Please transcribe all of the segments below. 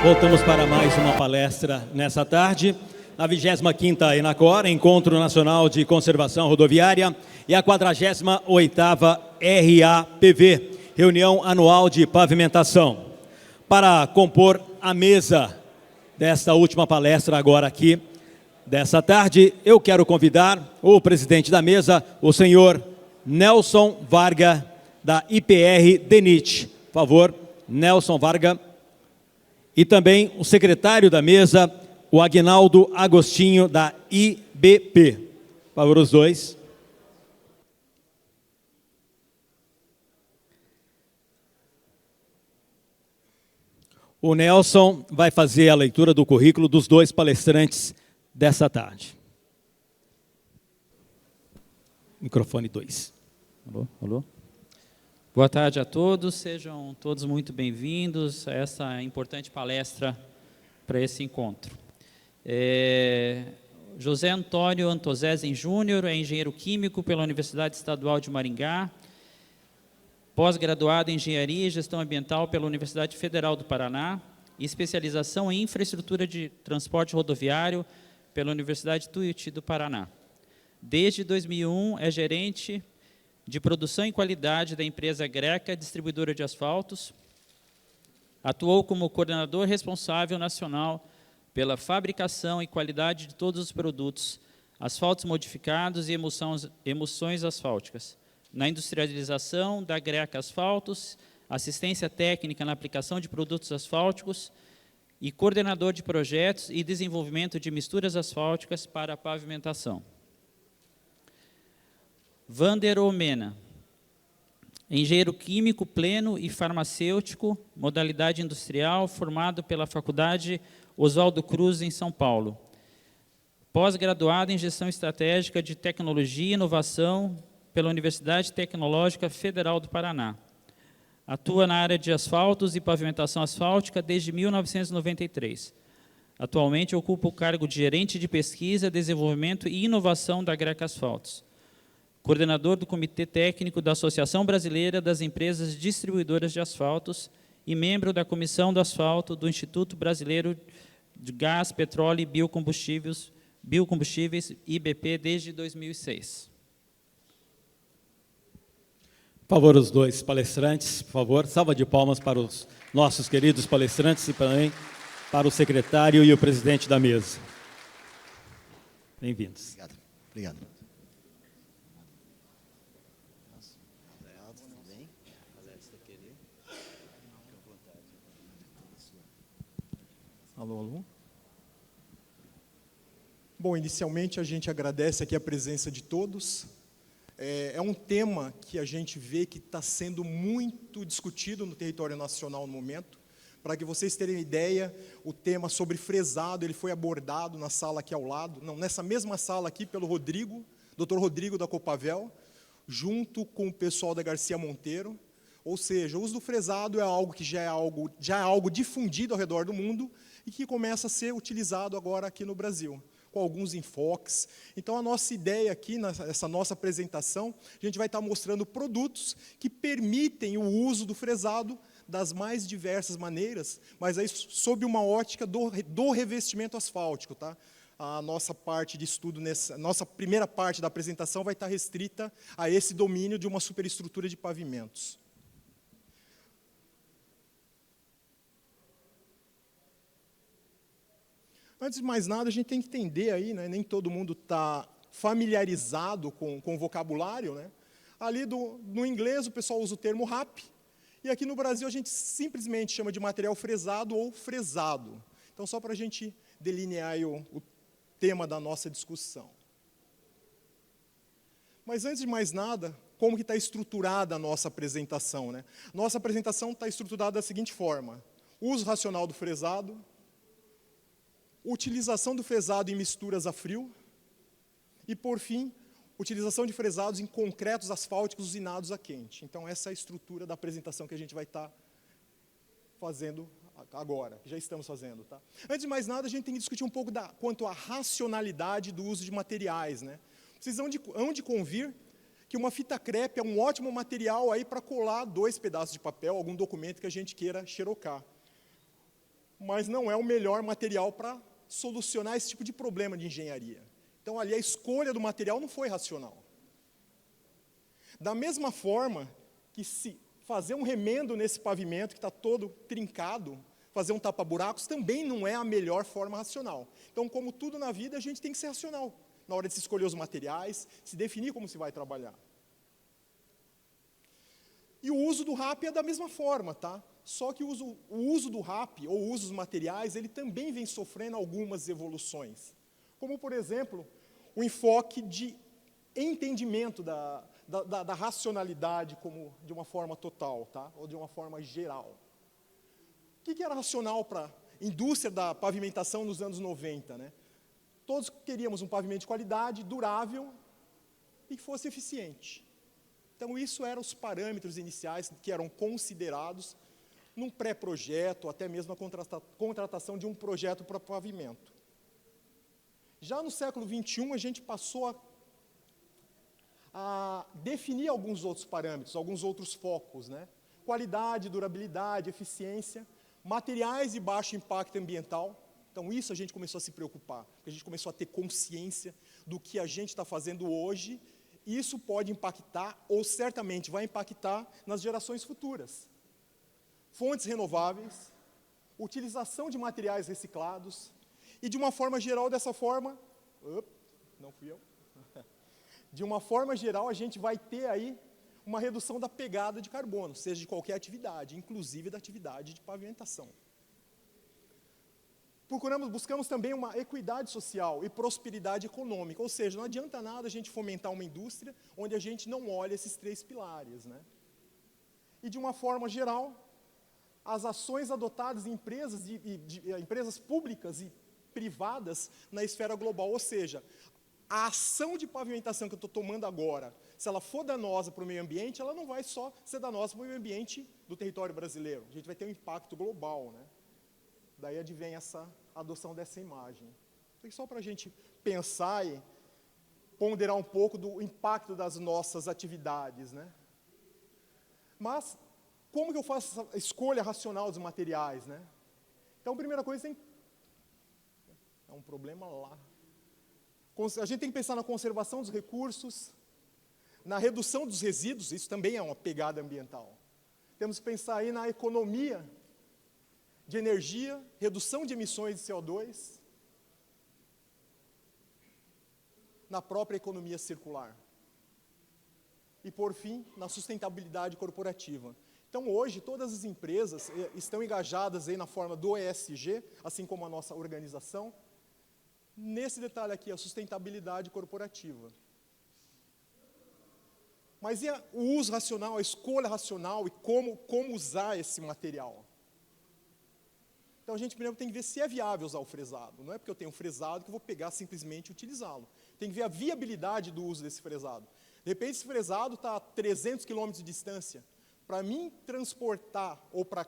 Voltamos para mais uma palestra nessa tarde, a 25ª ENACOR, Encontro Nacional de Conservação Rodoviária, e a 48ª RAPV, Reunião Anual de Pavimentação. Para compor a mesa desta última palestra agora aqui, dessa tarde, eu quero convidar o presidente da mesa, o senhor Nelson Varga, da IPR DENIT. Por favor, Nelson Varga. E também o secretário da mesa, o Aguinaldo Agostinho, da IBP. Por favor, os dois. O Nelson vai fazer a leitura do currículo dos dois palestrantes dessa tarde. Microfone 2. Alô, alô. Boa tarde a todos, sejam todos muito bem-vindos a essa importante palestra para esse encontro. José Antônio Antozesen Júnior é engenheiro químico pela Universidade Estadual de Maringá, pós-graduado em Engenharia e Gestão Ambiental pela Universidade Federal do Paraná e especialização em Infraestrutura de Transporte Rodoviário pela Universidade Tuiuti do Paraná. Desde 2001 é gerente de produção e qualidade da empresa Greca, distribuidora de asfaltos. Atuou como coordenador responsável nacional pela fabricação e qualidade de todos os produtos, asfaltos modificados e emulsões asfálticas, na industrialização da Greca Asfaltos, assistência técnica na aplicação de produtos asfálticos e coordenador de projetos e desenvolvimento de misturas asfálticas para a pavimentação. Vander Omena, engenheiro químico pleno e farmacêutico, modalidade industrial, formado pela Faculdade Oswaldo Cruz, em São Paulo. Pós-graduado em Gestão Estratégica de Tecnologia e Inovação pela Universidade Tecnológica Federal do Paraná. Atua na área de asfaltos e pavimentação asfáltica desde 1993. Atualmente ocupa o cargo de gerente de pesquisa, desenvolvimento e inovação da Greca Asfaltos. Coordenador do Comitê Técnico da Associação Brasileira das Empresas Distribuidoras de Asfaltos e membro da Comissão do Asfalto do Instituto Brasileiro de Gás, Petróleo e Biocombustíveis, IBP, desde 2006. Por favor, os dois palestrantes, por favor, salva de palmas para os nossos queridos palestrantes e também para o secretário e o presidente da mesa. Bem-vindos. Obrigado. Obrigado. Alô, alô. Bom, inicialmente a gente agradece aqui a presença de todos. É um tema que a gente vê que está sendo muito discutido no território nacional no momento. Para que vocês terem ideia, o tema sobre fresado, ele foi abordado na sala aqui ao lado, não, nessa mesma sala aqui pelo Rodrigo, Dr. Rodrigo da Copavel, junto com o pessoal da Garcia Monteiro. Ou seja, o uso do fresado é algo que já é algo difundido ao redor do mundo e que começa a ser utilizado agora aqui no Brasil, com alguns enfoques. Então, a nossa ideia aqui, nessa nossa apresentação, a gente vai estar mostrando produtos que permitem o uso do fresado das mais diversas maneiras, mas aí sob uma ótica do revestimento asfáltico, tá? A nossa parte de estudo, nossa primeira parte da apresentação vai estar restrita a esse domínio de uma superestrutura de pavimentos. Antes de mais nada, a gente tem que entender aí, né, nem todo mundo está familiarizado com o vocabulário, né? Ali no inglês o pessoal usa o termo RAP, e aqui no Brasil a gente simplesmente chama de material fresado ou fresado. Então, só para a gente delinear aí o tema da nossa discussão. Mas antes de mais nada, como que está estruturada a nossa apresentação, né? Nossa apresentação está estruturada da seguinte forma: uso racional do fresado, utilização do fresado em misturas a frio e, por fim, utilização de fresados em concretos asfálticos usinados a quente. Então, essa é a estrutura da apresentação que a gente vai estar fazendo agora, que já estamos fazendo. Tá? Antes de mais nada, a gente tem que discutir um pouco quanto à racionalidade do uso de materiais. Né? Vocês hão de convir que uma fita crepe é um ótimo material para colar 2 pedaços de papel, algum documento que a gente queira xerocar. mas não é o melhor material para solucionar esse tipo de problema de engenharia. Então, ali, a escolha do material não foi racional. Da mesma forma que se fazer um remendo nesse pavimento que está todo trincado, fazer um tapa-buracos, também não é a melhor forma racional. Então, como tudo na vida, a gente tem que ser racional na hora de se escolher os materiais, se definir como se vai trabalhar. E o uso do RAP é da mesma forma, tá? Só que o uso do RAP, ou o uso dos materiais, ele também vem sofrendo algumas evoluções. Como, por exemplo, o enfoque de entendimento da racionalidade como de uma forma total, tá? Ou de uma forma geral. O que era racional para a indústria da pavimentação nos anos 90? Né? Todos queríamos um pavimento de qualidade, durável e que fosse eficiente. Então, isso eram os parâmetros iniciais que eram considerados num pré-projeto, até mesmo a contratação de um projeto para pavimento. Já no século XXI, a gente passou a definir alguns outros parâmetros, alguns outros focos, né? Qualidade, durabilidade, eficiência, materiais de baixo impacto ambiental. Então, isso a gente começou a se preocupar, porque a gente começou a ter consciência do que a gente está fazendo hoje. Isso pode impactar, ou certamente vai impactar, nas gerações futuras. Fontes renováveis, utilização de materiais reciclados, e de uma forma geral, dessa forma, não fui eu, de uma forma geral, a gente vai ter aí uma redução da pegada de carbono, seja de qualquer atividade, inclusive da atividade de pavimentação. Buscamos também uma equidade social e prosperidade econômica, ou seja, não adianta nada a gente fomentar uma indústria onde a gente não olha esses três pilares, né? E de uma forma geral, as ações adotadas em empresas públicas e privadas na esfera global, ou seja, a ação de pavimentação que eu estou tomando agora, se ela for danosa para o meio ambiente, ela não vai só ser danosa para o meio ambiente do território brasileiro, a gente vai ter um impacto global, né? Daí advém essa adoção dessa imagem. Então, só para a gente pensar e ponderar um pouco do impacto das nossas atividades, né? Mas, como que eu faço essa escolha racional dos materiais, né? Então, a primeira coisa, é um problema lá. A gente tem que pensar na conservação dos recursos, na redução dos resíduos, isso também é uma pegada ambiental. Temos que pensar aí na economia de energia, redução de emissões de CO2, na própria economia circular. E, por fim, na sustentabilidade corporativa. Então, hoje, todas as empresas estão engajadas aí na forma do ESG, assim como a nossa organização, nesse detalhe aqui, a sustentabilidade corporativa. Mas e o uso racional, a escolha racional e como usar esse material? Então, a gente primeiro tem que ver se é viável usar o fresado. Não é porque eu tenho fresado que eu vou pegar simplesmente e utilizá-lo. Tem que ver a viabilidade do uso desse fresado. De repente, esse fresado está a 300 quilômetros de distância. Para mim transportar, ou para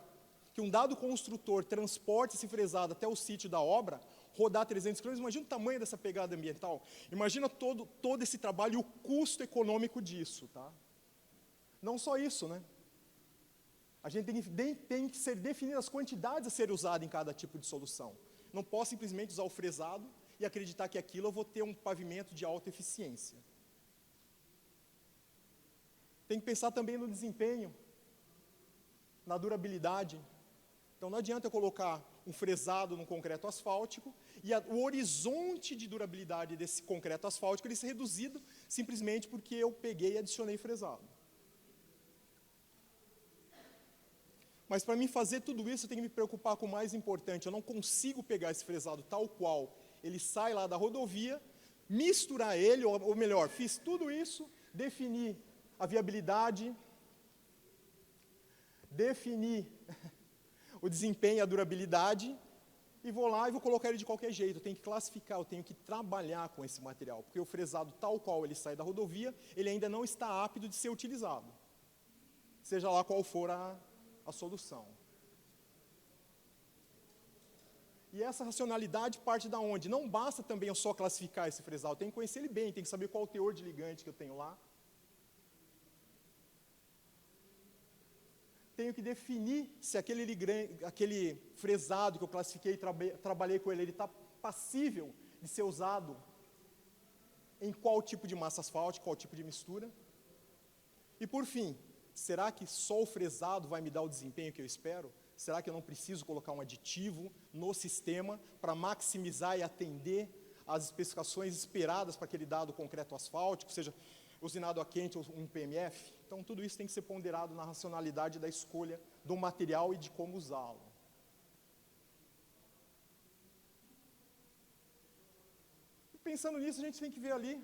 que um dado construtor transporte esse fresado até o sítio da obra, rodar 300 quilômetros, imagina o tamanho dessa pegada ambiental. Imagina todo esse trabalho e o custo econômico disso. Tá? Não só isso, né? A gente tem que ser definidas as quantidades a serem usadas em cada tipo de solução. Não posso simplesmente usar o fresado e acreditar que aquilo eu vou ter um pavimento de alta eficiência. Tem que pensar também no desempenho, na durabilidade. Então, não adianta eu colocar um fresado no concreto asfáltico e o horizonte de durabilidade desse concreto asfáltico ele ser reduzido simplesmente porque eu peguei e adicionei fresado. Mas para mim fazer tudo isso, eu tenho que me preocupar com o mais importante. Eu não consigo pegar esse fresado tal qual ele sai lá da rodovia, misturar ele, ou melhor, fiz tudo isso, defini a viabilidade, defini o desempenho e a durabilidade, e vou lá e vou colocar ele de qualquer jeito. Eu tenho que classificar, eu tenho que trabalhar com esse material, porque o fresado tal qual ele sai da rodovia, ele ainda não está apto de ser utilizado, seja lá qual for a solução. E essa racionalidade parte da onde? Não basta também eu só classificar esse fresado, eu tenho que conhecer ele bem, tenho que saber qual o teor de ligante que eu tenho lá. tenho que definir se aquele fresado que eu classifiquei e trabalhei com ele está passível de ser usado em qual tipo de massa asfáltica, qual tipo de mistura. E por fim, será que só o fresado vai me dar o desempenho que eu espero? Será que eu não preciso colocar um aditivo no sistema para maximizar e atender às especificações esperadas para aquele dado concreto asfáltico, seja usinado a quente ou um PMF? Então, tudo isso tem que ser ponderado na racionalidade da escolha do material e de como usá-lo. Pensando nisso, a gente tem que ver ali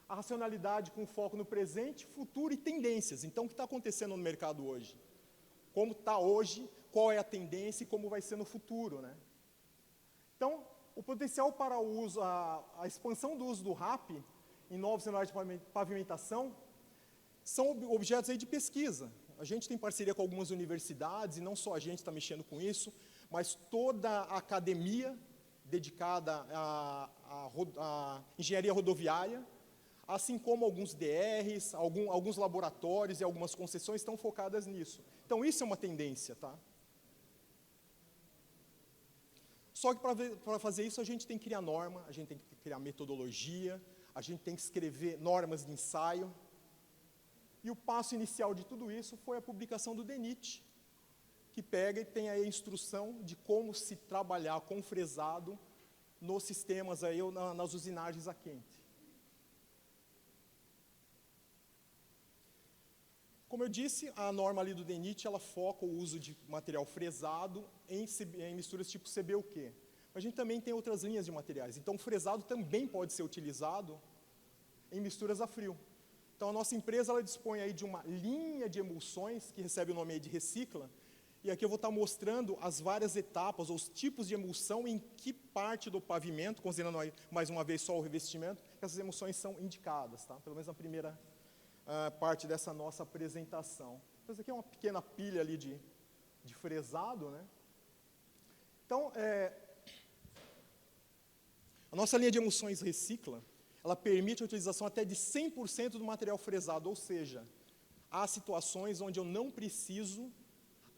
a racionalidade com foco no presente, futuro e tendências. Então, o que está acontecendo no mercado hoje? Como está hoje, qual é a tendência e como vai ser no futuro, né? Então, o potencial para o uso, a expansão do uso do RAP em novos cenários de pavimentação são objetos aí de pesquisa. A gente tem parceria com algumas universidades, e não só a gente está mexendo com isso, mas toda a academia dedicada à engenharia rodoviária, assim como alguns DRs, alguns laboratórios e algumas concessões estão focadas nisso. Então, isso é uma tendência, tá? Só que para fazer isso, a gente tem que criar norma, a gente tem que criar metodologia, a gente tem que escrever normas de ensaio. E o passo inicial de tudo isso foi a publicação do DENIT, que pega e tem aí a instrução de como se trabalhar com fresado nos sistemas aí, ou nas usinagens a quente. Como eu disse, a norma ali do DENIT, ela foca o uso de material fresado em misturas tipo CBUQ. Mas a gente também tem outras linhas de materiais. Então, o fresado também pode ser utilizado em misturas a frio. Então, a nossa empresa, ela dispõe aí de uma linha de emulsões, que recebe o nome aí de Recicla, e aqui eu vou estar mostrando as várias etapas, ou os tipos de emulsão, em que parte do pavimento, considerando aí, mais uma vez só o revestimento, que essas emulsões são indicadas, tá? Pelo menos na primeira parte dessa nossa apresentação. Então, isso aqui é uma pequena pilha ali de fresado, né? Então, a nossa linha de emulsões Recicla, ela permite a utilização até de 100% do material fresado, ou seja, há situações onde eu não preciso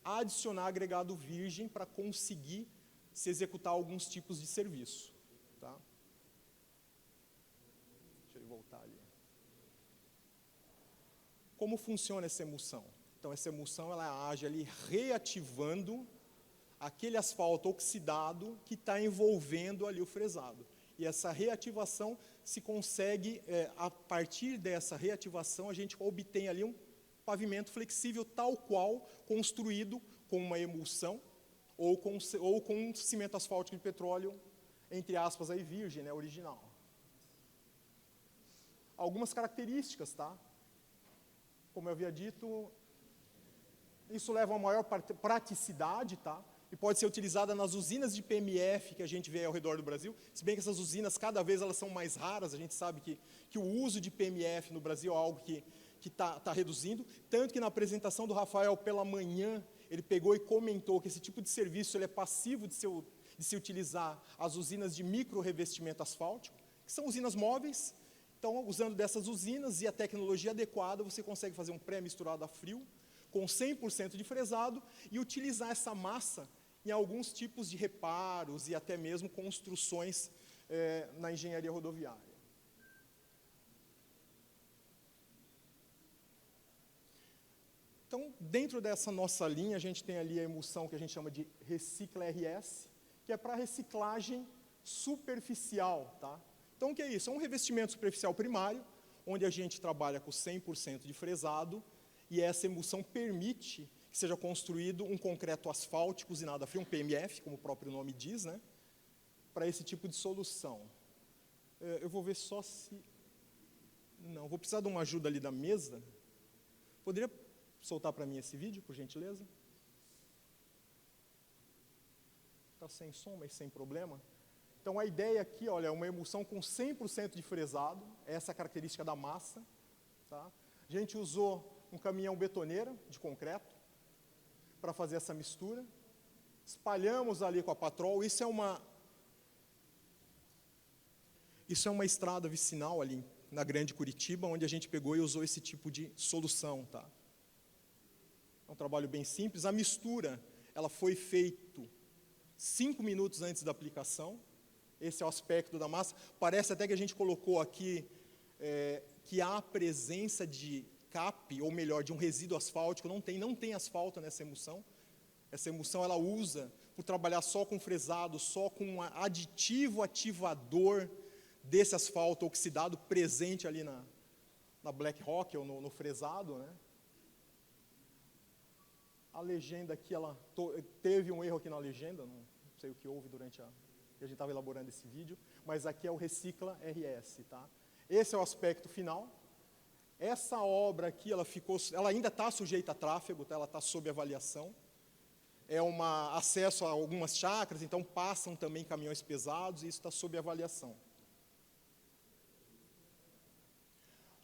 adicionar agregado virgem para conseguir se executar alguns tipos de serviço. Tá? Deixa eu voltar ali. Como funciona essa emulsão? Então, essa emulsão ela age ali reativando aquele asfalto oxidado que está envolvendo ali o fresado. E essa reativação se consegue, a partir dessa reativação, a gente obtém ali um pavimento flexível tal qual construído com uma emulsão ou com um cimento asfáltico de petróleo, entre aspas, aí, virgem, né, original. Algumas características, tá? Como eu havia dito, isso leva a uma maior praticidade, tá? E pode ser utilizada nas usinas de PMF que a gente vê ao redor do Brasil, se bem que essas usinas, cada vez elas são mais raras, a gente sabe que o uso de PMF no Brasil é algo que está reduzindo, tanto que na apresentação do Rafael pela manhã, ele pegou e comentou que esse tipo de serviço ele é passivo de se utilizar as usinas de micro-revestimento asfáltico, que são usinas móveis. Então, usando dessas usinas e a tecnologia adequada, você consegue fazer um pré-misturado a frio, com 100% de fresado, e utilizar essa massa em alguns tipos de reparos e até mesmo construções na engenharia rodoviária. Então, dentro dessa nossa linha, a gente tem ali a emulsão que a gente chama de Recicla RS, que é para reciclagem superficial, tá? Então, o que é isso? É um revestimento superficial primário, onde a gente trabalha com 100% de fresado, e essa emulsão permite que seja construído um concreto asfáltico usinado a frio, um PMF, como o próprio nome diz, né? Para esse tipo de solução. Eu vou ver só se... Não, vou precisar de uma ajuda ali da mesa. Poderia soltar para mim esse vídeo, por gentileza? Está sem som, mas sem problema. Então, a ideia aqui, olha, é uma emulsão com 100% de fresado, essa é a característica da massa. Tá? A gente usou um caminhão betoneira de concreto para fazer essa mistura. Espalhamos ali com a Patrol. Isso é uma estrada vicinal ali na Grande Curitiba, onde a gente pegou e usou esse tipo de solução. Tá? É um trabalho bem simples. A mistura, ela foi feita 5 minutos antes da aplicação. Esse é o aspecto da massa. Parece até que a gente colocou aqui que há a presença de CAP, ou melhor, de um resíduo asfáltico. Não tem asfalto nessa emulsão. Essa emulsão ela usa, por trabalhar só com fresado, só com um aditivo ativador desse asfalto oxidado presente ali na Black Rock, ou no fresado, né? A legenda aqui, teve um erro aqui na legenda, não sei o que houve durante a gente estava elaborando esse vídeo, mas aqui é o Recicla RS, tá? Esse é o aspecto final. Essa obra aqui, ela ainda está sujeita a tráfego, tá? Ela está sob avaliação. É acesso a algumas chácaras, então passam também caminhões pesados, e isso está sob avaliação.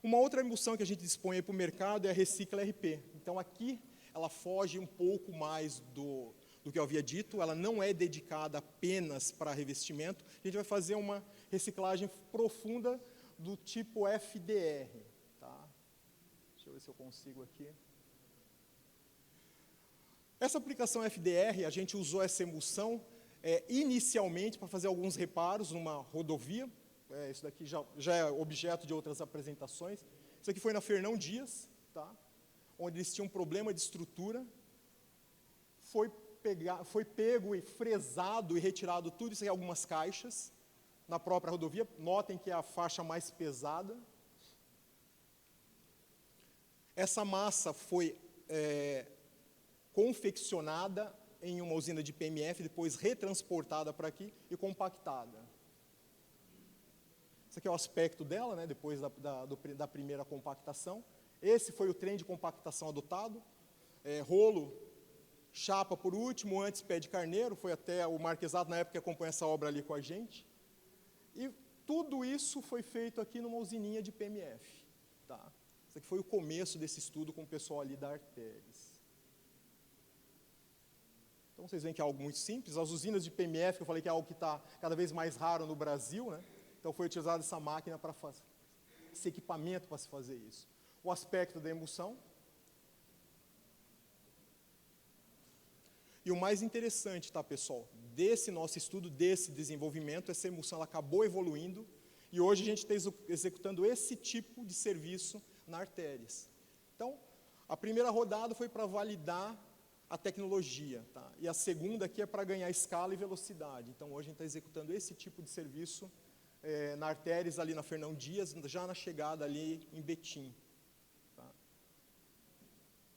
Uma outra emulsão que a gente dispõe para o mercado é a Recicla RP. Então aqui ela foge um pouco mais do que eu havia dito, ela não é dedicada apenas para revestimento, a gente vai fazer uma reciclagem profunda do tipo FDR. Tá? Deixa eu ver se eu consigo aqui. Essa aplicação FDR, a gente usou essa emulsão inicialmente para fazer alguns reparos numa rodovia. Isso daqui já é objeto de outras apresentações. Isso aqui foi na Fernão Dias, tá? Onde eles tinham um problema de estrutura. Foi pego e fresado e retirado tudo isso em algumas caixas na própria rodovia. Notem que é a faixa mais pesada. Essa massa foi confeccionada em uma usina de PMF, depois retransportada para aqui e compactada. Esse aqui é o aspecto dela, né, depois da primeira compactação. Esse foi o trem de compactação adotado. Rolo, chapa por último, antes pé de carneiro, foi até o Marquesato na época que acompanha essa obra ali com a gente. E tudo isso foi feito aqui numa usininha de PMF. Tá? Esse aqui foi o começo desse estudo com o pessoal ali da Arteris. Então vocês veem que é algo muito simples. As usinas de PMF, que eu falei que é algo que está cada vez mais raro no Brasil, né? Então foi utilizada essa máquina para fazer, esse equipamento para se fazer isso. O aspecto da emulsão. E o mais interessante, tá, pessoal, desse nosso estudo, desse desenvolvimento, essa emulsão ela acabou evoluindo e hoje a gente está executando esse tipo de serviço na Arteris. Então, a primeira rodada foi para validar a tecnologia, tá? E a segunda aqui é para ganhar escala e velocidade. Então, hoje a gente está executando esse tipo de serviço na Arteris, ali na Fernão Dias, já na chegada ali em Betim. Tá?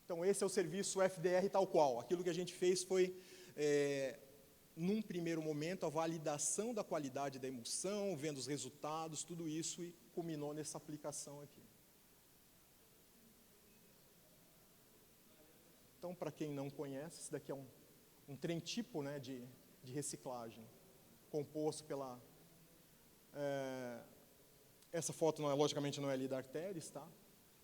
Então, esse é o serviço FDR tal qual. Aquilo que a gente fez foi, num primeiro momento, a validação da qualidade da emulsão, vendo os resultados, tudo isso, e culminou nessa aplicação aqui. Então, para quem não conhece, esse daqui é um trem tipo, né, de reciclagem, composto pela... essa foto, logicamente, não é ali da Arteris, tá?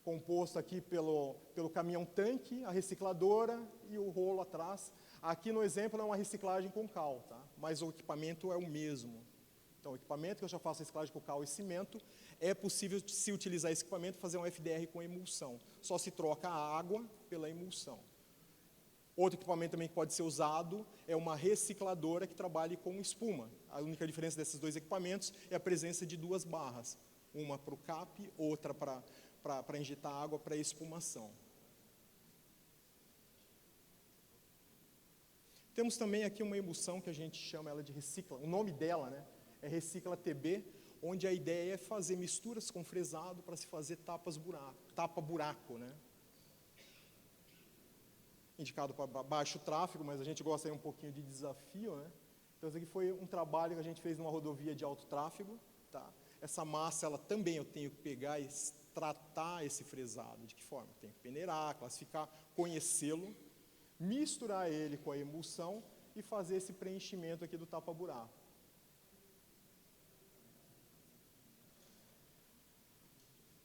Composto aqui pelo caminhão-tanque, a recicladora e o rolo atrás. Aqui no exemplo é uma reciclagem com cal, tá? Mas o equipamento é o mesmo. Então, o equipamento que eu já faço reciclagem com cal e cimento, é possível, se utilizar esse equipamento, fazer um FDR com emulsão. Só se troca a água pela emulsão. Outro equipamento também que pode ser usado é uma recicladora que trabalhe com espuma. A única diferença desses dois equipamentos é a presença de duas barras. Uma para o CAP, outra para injetar água para espumação. Temos também aqui uma emulsão que a gente chama ela de Recicla. O nome dela, né, é Recicla TB, onde a ideia é fazer misturas com fresado para se fazer tapa-buraco, né? Indicado para baixo tráfego, mas a gente gosta aí um pouquinho de desafio, né? Então, esse aqui foi um trabalho que a gente fez numa rodovia de alto tráfego, tá? Essa massa, ela também eu tenho que pegar e tratar esse fresado. De que forma? Eu tenho que peneirar, classificar, conhecê-lo, misturar ele com a emulsão e fazer esse preenchimento aqui do tapa-buraco.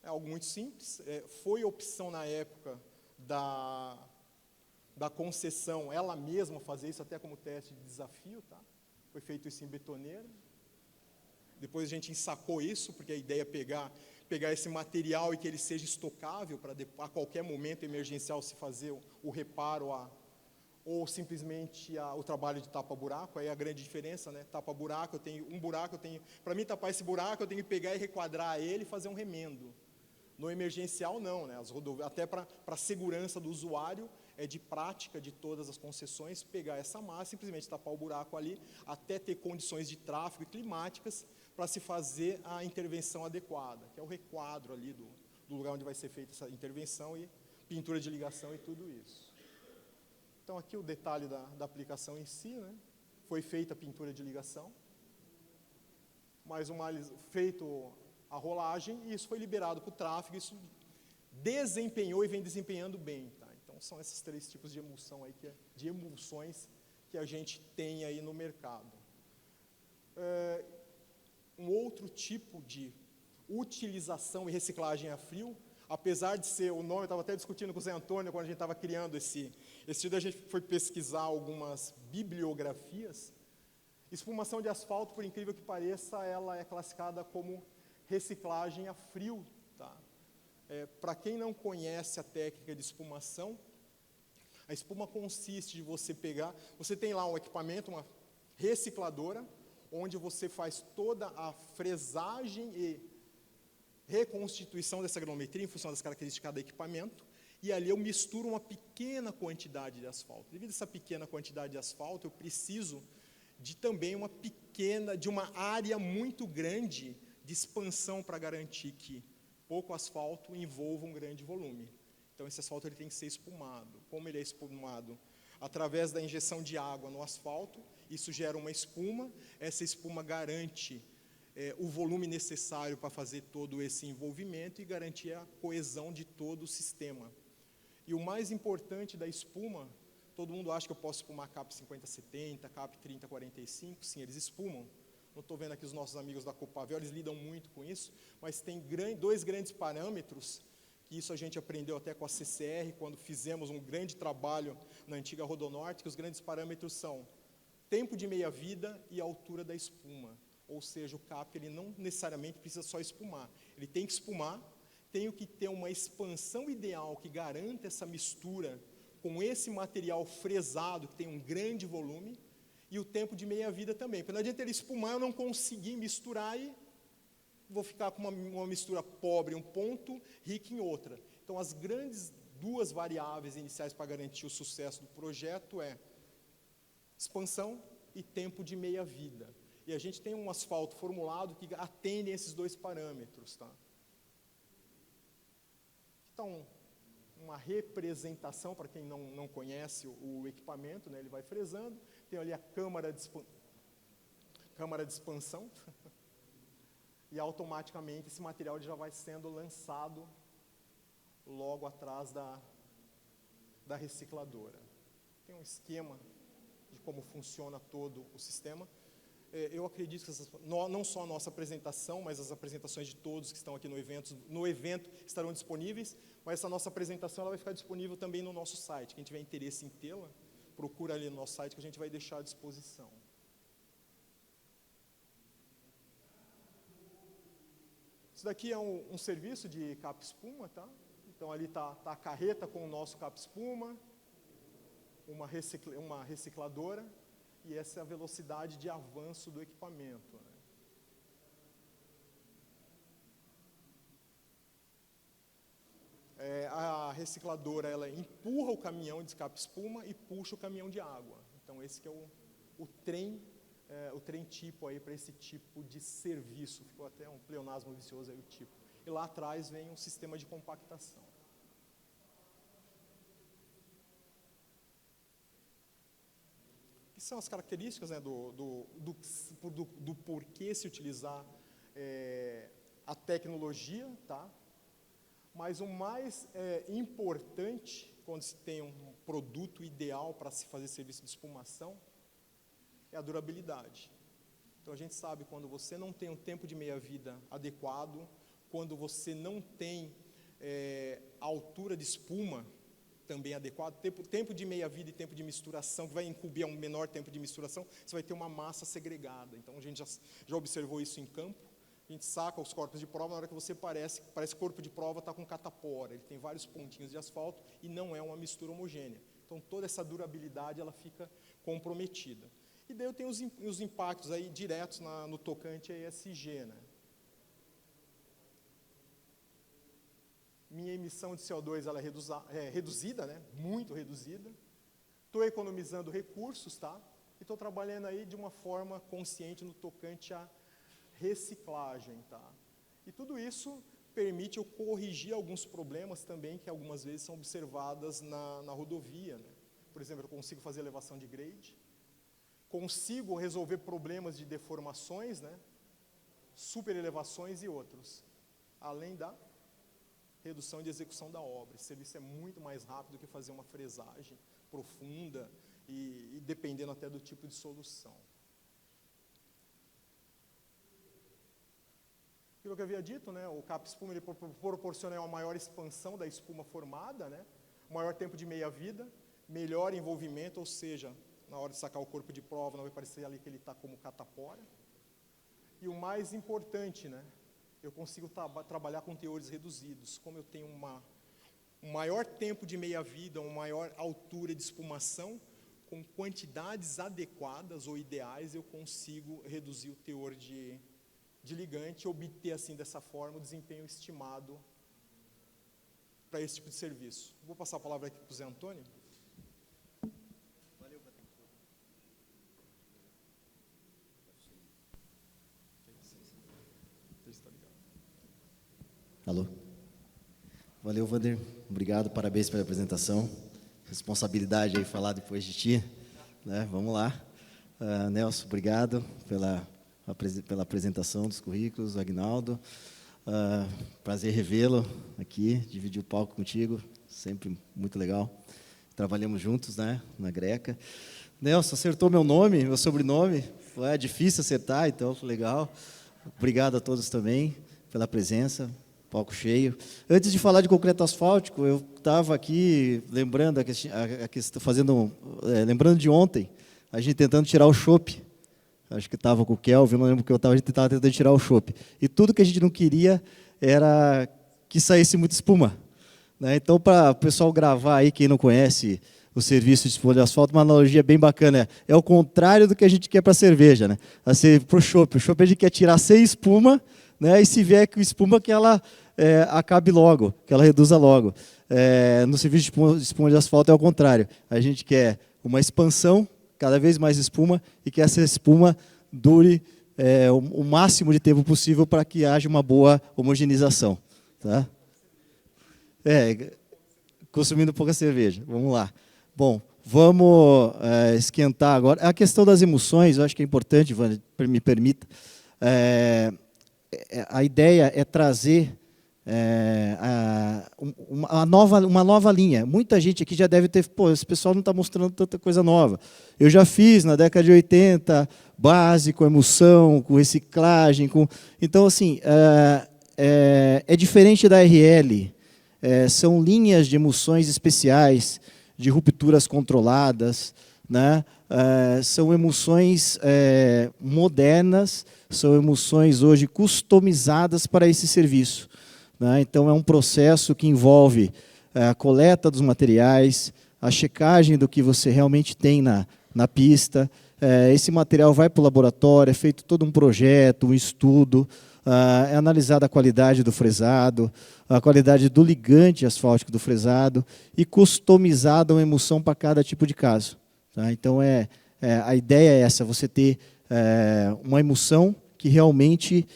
É algo muito simples, foi opção na época da concessão, ela mesma fazer isso até como teste de desafio, tá? Foi feito isso em betoneira. Depois a gente ensacou isso, porque a ideia é pegar pegar esse material e que ele seja estocável para a qualquer momento emergencial se fazer o reparo ou simplesmente o trabalho de tapa-buraco. Aí a grande diferença, né? Tapa-buraco, eu tenho um buraco, para mim tapar esse buraco, eu tenho que pegar e requadrar ele e fazer um remendo. No emergencial, não, né? Até para a segurança do usuário, é de prática de todas as concessões pegar essa massa, simplesmente tapar o buraco ali, até ter condições de tráfego e climáticas para se fazer a intervenção adequada, que é o requadro ali do lugar onde vai ser feita essa intervenção e pintura de ligação e tudo isso. Então, aqui o detalhe da aplicação em si, né? Foi feita a pintura de ligação, feito a rolagem, e isso foi liberado para o tráfego, isso desempenhou e vem desempenhando bem. Tá? Então, são esses 3 tipos de emulsão aí, de emulsões que a gente tem aí no mercado. Um outro tipo de utilização e reciclagem a frio, apesar de ser o nome, eu estava até discutindo com o Zé Antônio, quando a gente estava criando esse estudo, a gente foi pesquisar algumas bibliografias. Espumação de asfalto, por incrível que pareça, ela é classificada como reciclagem a frio. Tá? Para quem não conhece a técnica de espumação, a espuma consiste de você você tem lá um equipamento, uma recicladora, onde você faz toda a fresagem e reconstituição dessa granulometria em função das características de cada equipamento, e ali eu misturo uma pequena quantidade de asfalto. Devido a essa pequena quantidade de asfalto, eu preciso de também de uma área muito grande de expansão para garantir que pouco asfalto envolva um grande volume. Então, esse asfalto ele tem que ser espumado. Como ele é espumado? Através da injeção de água no asfalto, isso gera uma espuma, essa espuma garante o volume necessário para fazer todo esse envolvimento e garantir a coesão de todo o sistema. E o mais importante da espuma, todo mundo acha que eu posso espumar CAP 5070, CAP 3045, sim, eles espumam. Não estou vendo aqui os nossos amigos da Copavel, eles lidam muito com isso, mas tem 2 grandes parâmetros, que isso a gente aprendeu até com a CCR, quando fizemos um grande trabalho na antiga Rodonorte, que os grandes parâmetros são tempo de meia-vida e altura da espuma. Ou seja, o CAP ele não necessariamente precisa só espumar, ele tem que espumar, tem que ter uma expansão ideal que garanta essa mistura com esse material fresado, que tem um grande volume, e o tempo de meia-vida também. Porque não adianta ele espumar, eu não conseguir misturar e vou ficar com uma mistura pobre em um ponto, rica em outra. Então, as grandes 2 variáveis iniciais para garantir o sucesso do projeto é expansão e tempo de meia-vida. E a gente tem um asfalto formulado que atende esses 2 parâmetros. Tá? Então, uma representação, para quem não conhece o equipamento, né, ele vai fresando, tem ali a câmara de expansão, e automaticamente esse material já vai sendo lançado logo atrás da recicladora. Tem um esquema de como funciona todo o sistema. Eu acredito que não só a nossa apresentação, mas as apresentações de todos que estão aqui no evento estarão disponíveis, mas essa nossa apresentação ela vai ficar disponível também no nosso site. Quem tiver interesse em tê-la, procura ali no nosso site que a gente vai deixar à disposição. Isso daqui é um serviço de cap-espuma, tá? Então ali está a carreta com o nosso cap-espuma, uma recicladora, e essa é a velocidade de avanço do equipamento. Né? A recicladora ela empurra o caminhão de escape-espuma e puxa o caminhão de água. Então esse que é o trem tipo aí para esse tipo de serviço. Ficou até um pleonasmo vicioso aí o tipo. E lá atrás vem um sistema de compactação. Que são as características, né, do porquê se utilizar a tecnologia, tá? Mas o mais importante, quando se tem um produto ideal para se fazer serviço de espumação, é a durabilidade. Então a gente sabe quando você não tem um tempo de meia-vida adequado, quando você não tem a altura de espuma também adequado, tempo de meia-vida e tempo de misturação, que vai incubir um menor tempo de misturação, você vai ter uma massa segregada. Então a gente já observou isso em campo, A gente saca os corpos de prova, na hora que você parece que o corpo de prova está com catapora, ele tem vários pontinhos de asfalto e não é uma mistura homogênea. Então, toda essa durabilidade ela fica comprometida. E daí eu tenho os impactos aí diretos no tocante a ESG, né? Minha emissão de CO2 ela é reduzida, né? Muito reduzida. Estou economizando recursos, tá? E estou trabalhando aí de uma forma consciente no tocante à reciclagem, tá? E tudo isso permite eu corrigir alguns problemas também que algumas vezes são observadas na rodovia, né? Por exemplo, eu consigo fazer elevação de grade, consigo resolver problemas de deformações, né? Superelevações e outros, além da redução de execução da obra. Esse serviço é muito mais rápido do que fazer uma fresagem profunda e dependendo até do tipo de solução. Aquilo que eu havia dito, né, o cap-espuma ele proporciona uma maior expansão da espuma formada, né, maior tempo de meia-vida, melhor envolvimento, ou seja, na hora de sacar o corpo de prova não vai parecer ali que ele está como catapora. E o mais importante, né, eu consigo trabalhar com teores reduzidos. Como eu tenho um maior tempo de meia-vida, uma maior altura de espumação, com quantidades adequadas ou ideais, eu consigo reduzir o teor de ligante e obter, assim, dessa forma, o desempenho estimado para esse tipo de serviço. Vou passar a palavra aqui para o Zé Antônio. Valeu, Alô? Valeu, Wander. Obrigado, parabéns pela apresentação. Responsabilidade aí falar depois de ti, né? Vamos lá. Nelson, obrigado pela apresentação dos currículos. Agnaldo, prazer revê-lo aqui, dividir o palco contigo, sempre muito legal. Trabalhamos juntos, né, na Greca. Nelson, acertou meu nome, meu sobrenome, foi difícil acertar, então foi legal. Obrigado a todos também pela presença, palco cheio. Antes de falar de concreto asfáltico, eu estava aqui lembrando lembrando de ontem, a gente tentando tirar o chope. Acho que estava com o Kelvin, não lembro que a gente estava tentando tirar o chope. E tudo que a gente não queria era que saísse muita espuma, né? Então, para o pessoal gravar aí, quem não conhece o serviço de espuma de asfalto, uma analogia bem bacana. É o contrário do que a gente quer para a cerveja, né? Assim, para o chope. O chope a gente quer tirar sem espuma, né? E se vier com espuma, que ela acabe logo, que ela reduza logo. No serviço de espuma de asfalto é o contrário. A gente quer uma expansão, cada vez mais espuma, e que essa espuma dure o máximo de tempo possível para que haja uma boa homogeneização. Tá? Consumindo pouca cerveja. Vamos lá. Bom, vamos esquentar agora. A questão das emoções, eu acho que é importante, Wander, me permita. A ideia é trazer uma nova linha. Muita gente aqui já deve ter, esse pessoal não está mostrando tanta coisa nova. Eu já fiz na década de 80, base, com emulsão, com reciclagem. Então, assim, é diferente da RL. São linhas de emulsões especiais, de rupturas controladas, né? São emulsões modernas, são emulsões hoje customizadas para esse serviço. Né? Então, é um processo que envolve a coleta dos materiais, a checagem do que você realmente tem na pista. Esse material vai para o laboratório, é feito todo um projeto, um estudo, é analisada a qualidade do fresado, a qualidade do ligante asfáltico do fresado e customizada uma emulsão para cada tipo de caso. Tá? Então, a ideia é essa, você ter uma emulsão que realmente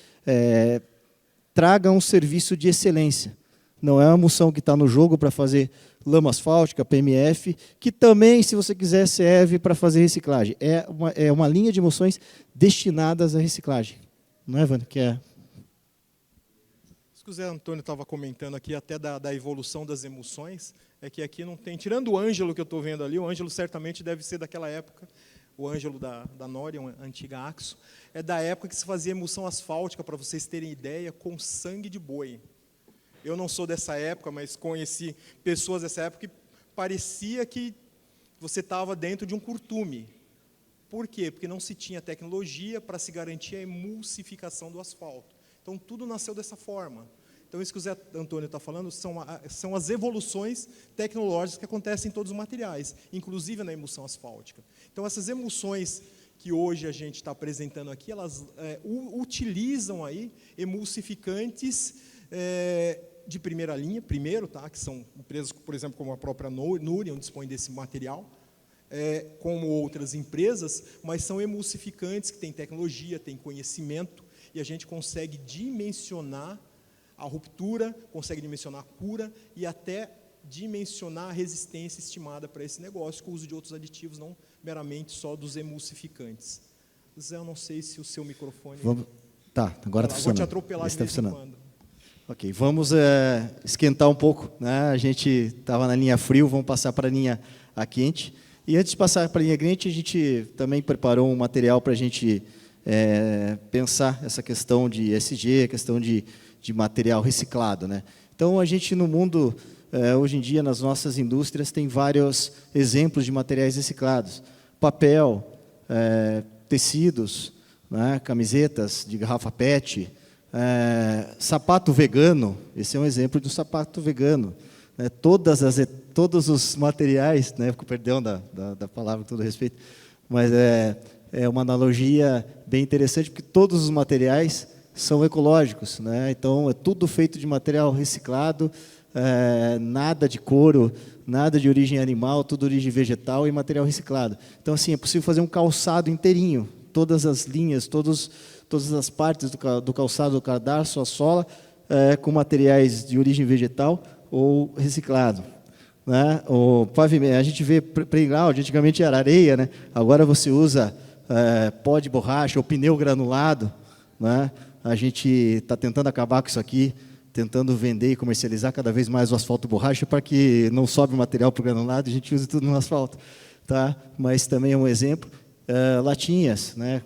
traga um serviço de excelência. Não é uma emulsão que está no jogo para fazer lama asfáltica, PMF, que também, se você quiser, serve para fazer reciclagem. É uma linha de emulsões destinadas à reciclagem. Não é, Wander? Isso que o Zé Antônio estava comentando aqui, até da evolução das emulsões, é que aqui não tem, tirando o Ângelo que eu estou vendo ali, o Ângelo certamente deve ser daquela época, o Ângelo da Nória, uma antiga Axo, é da época que se fazia emulsão asfáltica, para vocês terem ideia, com sangue de boi. Eu não sou dessa época, mas conheci pessoas dessa época que parecia que você estava dentro de um curtume. Por quê? Porque não se tinha tecnologia para se garantir a emulsificação do asfalto. Então, Então, tudo nasceu dessa forma. Então, isso que o Zé Antônio está falando são as evoluções tecnológicas que acontecem em todos os materiais, inclusive na emulsão asfáltica. Então, essas emulsões que hoje a gente está apresentando aqui, elas utilizam aí emulsificantes de primeira linha, que são empresas, por exemplo, como a própria Nurion, dispõe desse material, como outras empresas, mas são emulsificantes que têm tecnologia, têm conhecimento, e a gente consegue dimensionar a ruptura, consegue dimensionar a cura e até dimensionar a resistência estimada para esse negócio, com o uso de outros aditivos, não meramente só dos emulsificantes. Zé, eu não sei se o seu microfone... Tá, agora está funcionando. Vou te atropelar de vez em quando. Ok, vamos esquentar um pouco, né? A gente estava na linha frio, vamos passar para a linha quente. E antes de passar para a linha quente, a gente também preparou um material para a gente pensar essa questão de ESG, a questão de material reciclado, né? Então, a gente no mundo, hoje em dia, nas nossas indústrias, tem vários exemplos de materiais reciclados. Papel, tecidos, né? Camisetas de garrafa PET, sapato vegano, esse é um exemplo de um sapato vegano. Né? Todos os materiais, né? Com perdão da palavra, com todo respeito, mas é uma analogia bem interessante, porque todos os materiais são ecológicos, né? Então, é tudo feito de material reciclado, nada de couro, nada de origem animal, tudo de origem vegetal e material reciclado. Então, assim, é possível fazer um calçado inteirinho, todas as linhas, todas as partes do calçado, do cadarço, a sola, com materiais de origem vegetal ou reciclado. Né? O pavimento, a gente vê playground, antigamente era areia, né? Agora você usa pó de borracha ou pneu granulado, né? A gente está tentando acabar com isso aqui, tentando vender e comercializar cada vez mais o asfalto borracha para que não sobe material para o granulado e a gente use tudo no asfalto. Tá? Mas também é um exemplo. Latinhas, né?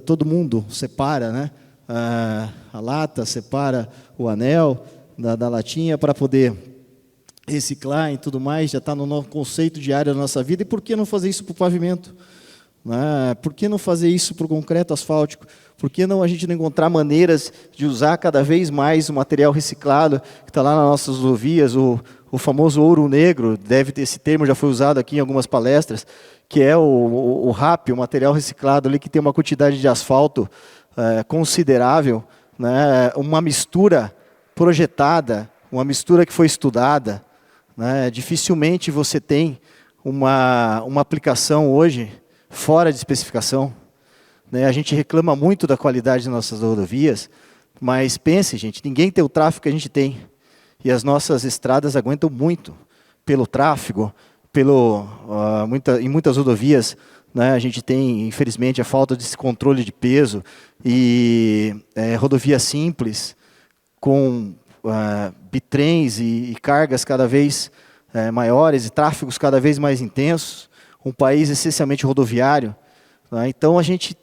Todo mundo separa, né? A lata, separa o anel da latinha para poder reciclar e tudo mais, já está no nosso conceito diário da nossa vida. E por que não fazer isso para o pavimento? Né? Por que não fazer isso para o concreto asfáltico? Por que não a gente não encontrar maneiras de usar cada vez mais o material reciclado que está lá nas nossas rodovias, o famoso ouro negro, esse termo já foi usado aqui em algumas palestras, que é o RAP, o material reciclado ali que tem uma quantidade de asfalto considerável, né? Uma mistura projetada, uma mistura que foi estudada, né? Dificilmente você tem uma aplicação hoje fora de especificação. Né? A gente reclama muito da qualidade das nossas rodovias, mas pense, gente, ninguém tem o tráfego que a gente tem. E as nossas estradas aguentam muito pelo tráfego, em muitas rodovias, né, a gente tem, infelizmente, a falta desse controle de peso e rodovia simples, com bitrens e cargas cada vez maiores e tráfegos cada vez mais intensos, um país essencialmente rodoviário. Né? Então, a gente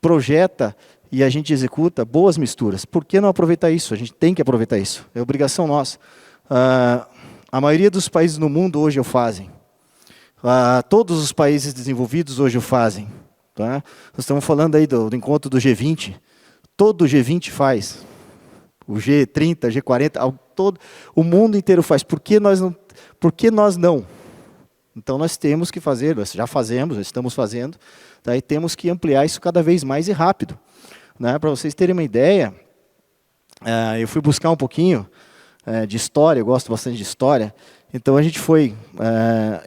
projeta e a gente executa boas misturas. Por que não aproveitar isso? A gente tem que aproveitar isso. É obrigação nossa. A maioria dos países no mundo hoje o fazem. Todos os países desenvolvidos hoje o fazem. Tá? Nós estamos falando aí do encontro do G20. Todo o G20 faz. O G30, G40, o mundo inteiro faz. Por que nós não? Então, nós temos que fazer, nós já fazemos, estamos fazendo, tá? E temos que ampliar isso cada vez mais e rápido. Né? Para vocês terem uma ideia, eu fui buscar um pouquinho de história, eu gosto bastante de história, então a gente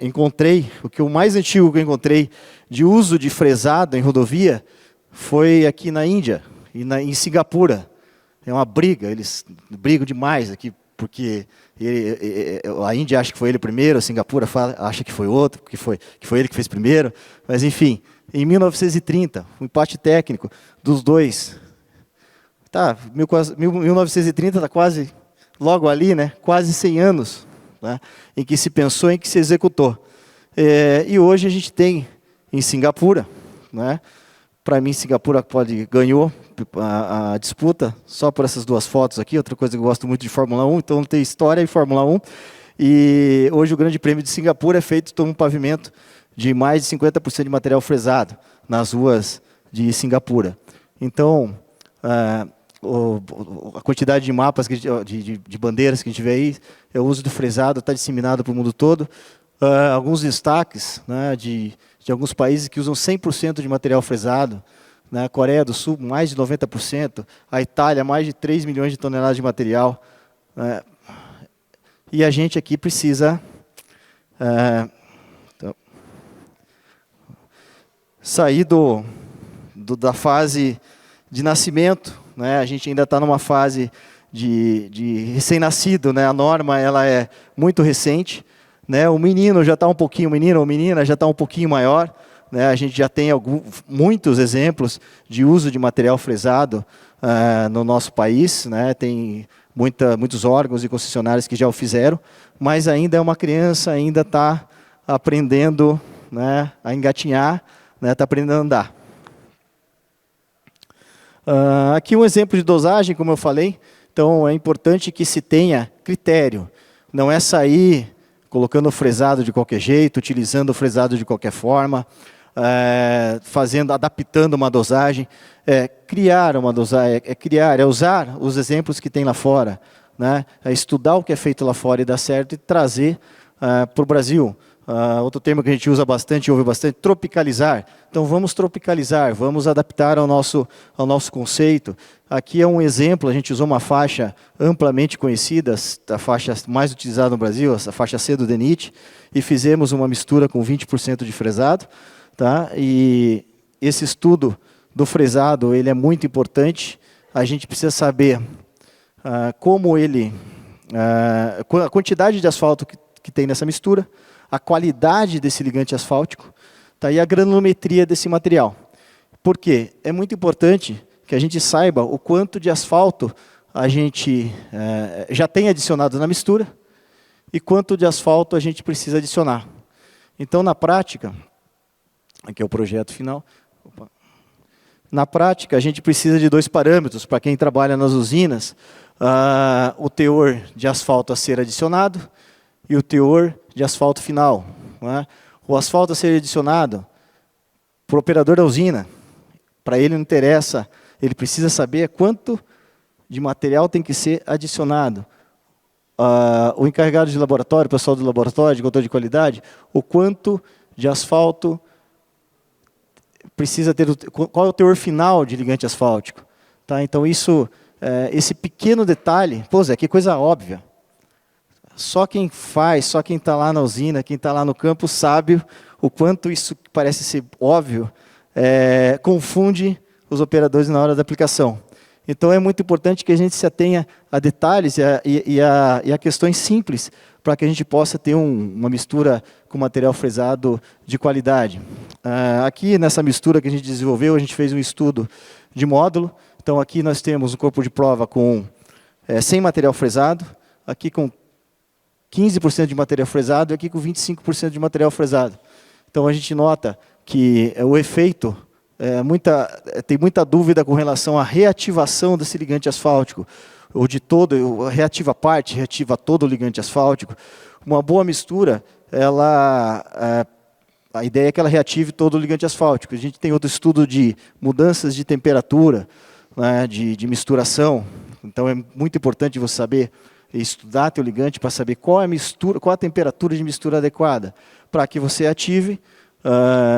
encontrei, o mais antigo que eu encontrei de uso de fresado em rodovia foi aqui na Índia, e em Singapura. É uma briga, eles brigam demais aqui, porque a Índia acha que foi ele primeiro, a Singapura acha que foi outro, que foi ele que fez primeiro, mas enfim, em 1930, um empate técnico dos dois. 1930 está quase logo ali, né? Quase 100 anos, né? Em que se pensou, em que se executou. E hoje a gente tem em Singapura, né? Para mim, Singapura ganhou a disputa só por essas duas fotos aqui. Outra coisa que eu gosto muito de Fórmula 1, então tem história em Fórmula 1. E hoje o Grande Prêmio de Singapura é feito por um pavimento de mais de 50% de material fresado nas ruas de Singapura. Então, a quantidade de mapas, de bandeiras que a gente vê aí, o uso do fresado está disseminado para o mundo todo. Alguns destaques, né, de alguns países que usam 100% de material fresado, né, a Coreia do Sul, mais de 90%, a Itália, mais de 3 milhões de toneladas de material. Né, e a gente aqui precisa sair da fase de nascimento, né? A gente ainda está numa fase de recém-nascido, né? A norma ela é muito recente, né? O menino já está um pouquinho, menino ou menina já está um pouquinho maior, né? A gente já tem muitos exemplos de uso de material fresado no nosso país, né? Tem muitos órgãos e concessionários que já o fizeram, mas ainda é uma criança, ainda está aprendendo, né, a engatinhar, né, está aprendendo a andar. Aqui um exemplo de dosagem, como eu falei. Então, é importante que se tenha critério. Não é sair colocando o fresado de qualquer jeito, utilizando o fresado de qualquer forma, adaptando uma dosagem. Criar uma dosagem, é usar os exemplos que tem lá fora, né? É estudar o que é feito lá fora e dar certo e trazer para o Brasil. Outro termo que a gente usa bastante, ouve bastante, tropicalizar. Então vamos tropicalizar, vamos adaptar ao nosso conceito. Aqui é um exemplo, a gente usou uma faixa amplamente conhecida, a faixa mais utilizada no Brasil, a faixa C do DENIT, e fizemos uma mistura com 20% de fresado. Tá? E esse estudo do fresado ele é muito importante. A gente precisa saber como ele, a quantidade de asfalto que tem nessa mistura, a qualidade desse ligante asfáltico, tá? E a granulometria desse material. Por quê? É muito importante que a gente saiba o quanto de asfalto a gente já tem adicionado na mistura e quanto de asfalto a gente precisa adicionar. Então, na prática, aqui é o projeto final. Na prática, a gente precisa de 2 parâmetros para quem trabalha nas usinas: o teor de asfalto a ser adicionado e o teor de asfalto final. Né? O asfalto a ser adicionado, para o operador da usina, para ele não interessa, ele precisa saber quanto de material tem que ser adicionado. O encarregado de laboratório, o pessoal do laboratório, de controle de qualidade, o quanto de asfalto precisa ter, qual é o teor final de ligante asfáltico. Tá? Então, esse pequeno detalhe, que coisa óbvia. Só quem faz, só quem está lá na usina, quem está lá no campo, sabe o quanto isso que parece ser óbvio confunde os operadores na hora da aplicação. Então, é muito importante que a gente se atenha a detalhes e a questões simples para que a gente possa ter uma mistura com material fresado de qualidade. Aqui, nessa mistura que a gente desenvolveu, a gente fez um estudo de módulo. Então, aqui nós temos um corpo de prova sem material fresado, aqui com 15% de material fresado e aqui com 25% de material fresado. Então, a gente nota que o efeito, tem muita dúvida com relação à reativação desse ligante asfáltico, ou de todo, reativa parte, reativa todo o ligante asfáltico. Uma boa mistura, a ideia é que ela reative todo o ligante asfáltico. A gente tem outro estudo de mudanças de temperatura, né, de misturação. Então, é muito importante você saber estudar teu ligante para saber qual a temperatura de mistura adequada, para que você ative